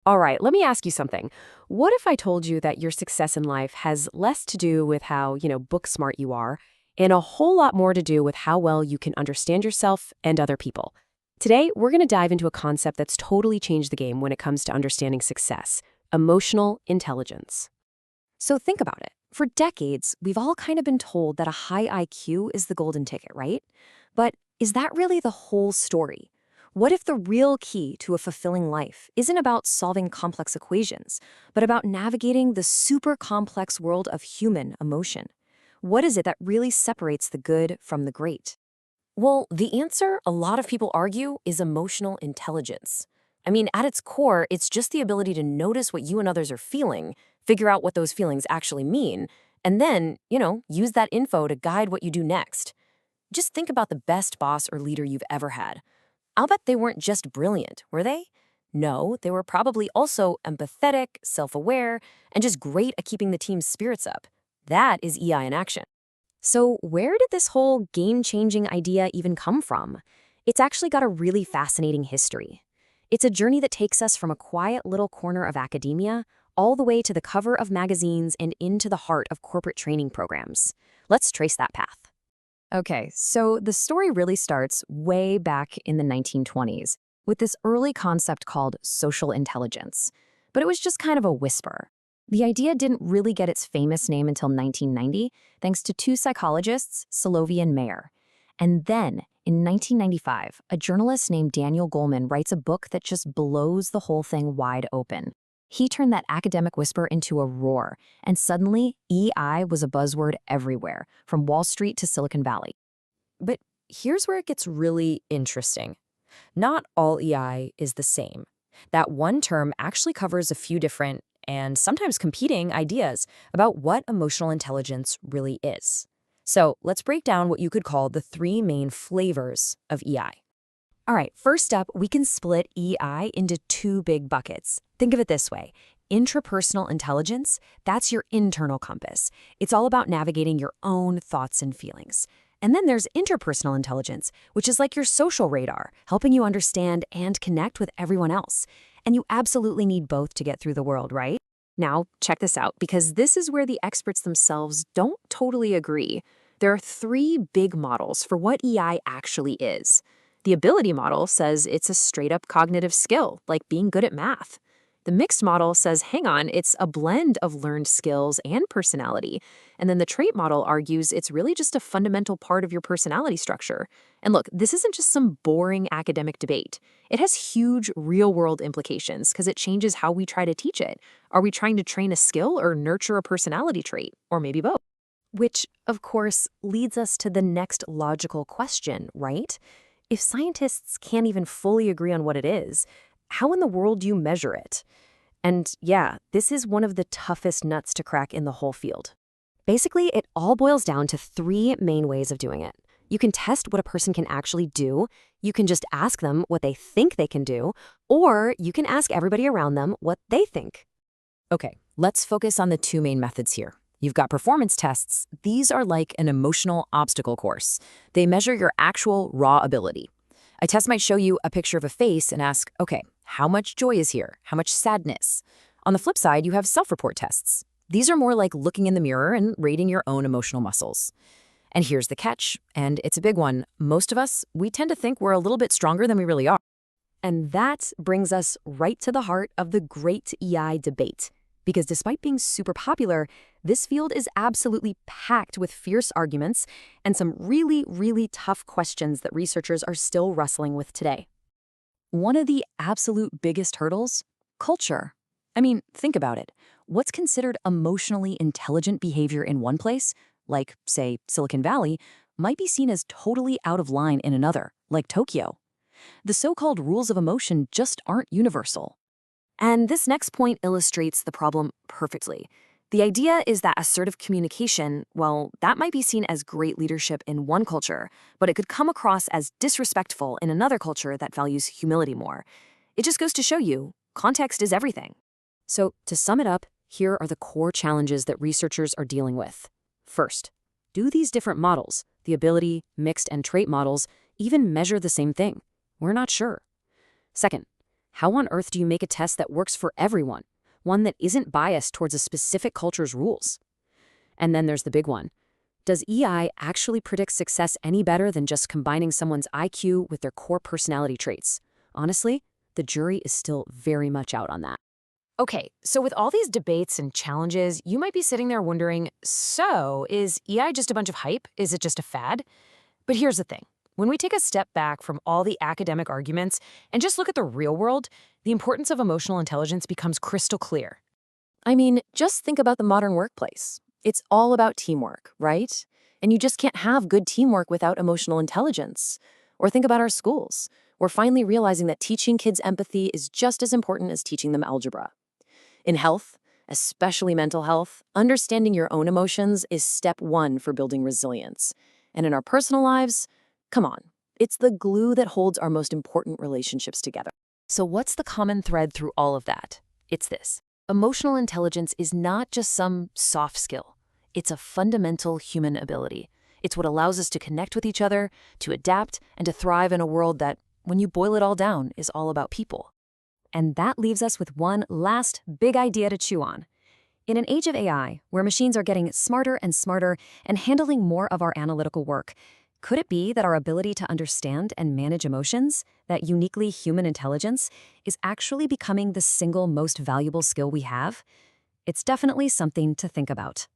All right, let me ask you something. What if I told you that your success in life has less to do with how, book smart you are, and a whole lot more to do with how well you can understand yourself and other people? Today, we're going to dive into a concept that's totally changed the game when it comes to understanding success: emotional intelligence. So think about it. For decades, we've all kind of been told that a high IQ is the golden ticket, right? But is that really the whole story? What if the real key to a fulfilling life isn't about solving complex equations, but about navigating the super complex world of human emotion? What is it that really separates the good from the great? Well, the answer, a lot of people argue, is emotional intelligence. I mean, at its core, it's just the ability to notice what you and others are feeling, figure out what those feelings actually mean, and then, use that info to guide what you do next. Just think about the best boss or leader you've ever had. I'll bet they weren't just brilliant, were they? No, they were probably also empathetic, self aware, and just great at keeping the team's spirits up. That is EI in action. So, where did this whole game changing idea even come from? It's actually got a really fascinating history. It's a journey that takes us from a quiet little corner of academia all the way to the cover of magazines and into the heart of corporate training programs. Let's trace that path. Okay, so the story really starts way back in the 1920s with this early concept called social intelligence. But it was just kind of a whisper. The idea didn't really get its famous name until 1990, thanks to two psychologists, Salovey and Mayer. And then, in 1995, a journalist named Daniel Goleman writes a book that just blows the whole thing wide open. He turned that academic whisper into a roar, and suddenly, EI was a buzzword everywhere, from Wall Street to Silicon Valley. But here's where it gets really interesting. Not all EI is the same. That one term actually covers a few different and sometimes competing ideas about what emotional intelligence really is. So let's break down what you could call the three main flavors of EI. All right, first up, we can split EI into two big buckets. Think of it this way. Intrapersonal intelligence, that's your internal compass. It's all about navigating your own thoughts and feelings. And then there's interpersonal intelligence, which is like your social radar, helping you understand and connect with everyone else. And you absolutely need both to get through the world, right? Now, check this out, because this is where the experts themselves don't totally agree. There are three big models for what EI actually is. The ability model says it's a straight-up cognitive skill, like being good at math. The mixed model says, hang on, it's a blend of learned skills and personality. And then the trait model argues it's really just a fundamental part of your personality structure. And look, this isn't just some boring academic debate. It has huge real-world implications because it changes how we try to teach it. Are we trying to train a skill or nurture a personality trait? Or maybe both? Which, of course, leads us to the next logical question, right? If scientists can't even fully agree on what it is, how in the world do you measure it? And yeah, this is one of the toughest nuts to crack in the whole field. Basically, it all boils down to three main ways of doing it. You can test what a person can actually do, you can just ask them what they think they can do, or you can ask everybody around them what they think. Okay, let's focus on the two main methods here. You've got performance tests. These are like an emotional obstacle course. They measure your actual raw ability. A test might show you a picture of a face and ask, okay, how much joy is here? How much sadness? On the flip side, you have self-report tests. These are more like looking in the mirror and rating your own emotional muscles. And here's the catch, and it's a big one. Most of us, we tend to think we're a little bit stronger than we really are. And that brings us right to the heart of the great EI debate. Because despite being super popular, this field is absolutely packed with fierce arguments and some really, really tough questions that researchers are still wrestling with today. One of the absolute biggest hurdles? Culture. I mean, think about it. What's considered emotionally intelligent behavior in one place, like, say, Silicon Valley, might be seen as totally out of line in another, like Tokyo. The so-called rules of emotion just aren't universal. And this next point illustrates the problem perfectly. The idea is that assertive communication, well, that might be seen as great leadership in one culture, but it could come across as disrespectful in another culture that values humility more. It just goes to show you, context is everything. So, to sum it up, here are the core challenges that researchers are dealing with. First, do these different models, the ability, mixed, and trait models, even measure the same thing? We're not sure. Second, How on earth do you make a test that works for everyone? One that isn't biased towards a specific culture's rules? And then there's the big one. Does EI actually predict success any better than just combining someone's IQ with their core personality traits? Honestly, the jury is still very much out on that. Okay, so with all these debates and challenges, you might be sitting there wondering, so is EI just a bunch of hype? Is it just a fad? But here's the thing. When we take a step back from all the academic arguments and just look at the real world, the importance of emotional intelligence becomes crystal clear. I mean, just think about the modern workplace. It's all about teamwork, right? And you just can't have good teamwork without emotional intelligence. Or think about our schools. We're finally realizing that teaching kids empathy is just as important as teaching them algebra. In health, especially mental health, understanding your own emotions is step one for building resilience. And in our personal lives, come on, it's the glue that holds our most important relationships together. So what's the common thread through all of that? It's this. Emotional intelligence is not just some soft skill. It's a fundamental human ability. It's what allows us to connect with each other, to adapt, and to thrive in a world that, when you boil it all down, is all about people. And that leaves us with one last big idea to chew on. In an age of AI, where machines are getting smarter and smarter and handling more of our analytical work, could it be that our ability to understand and manage emotions, that uniquely human intelligence, is actually becoming the single most valuable skill we have? It's definitely something to think about.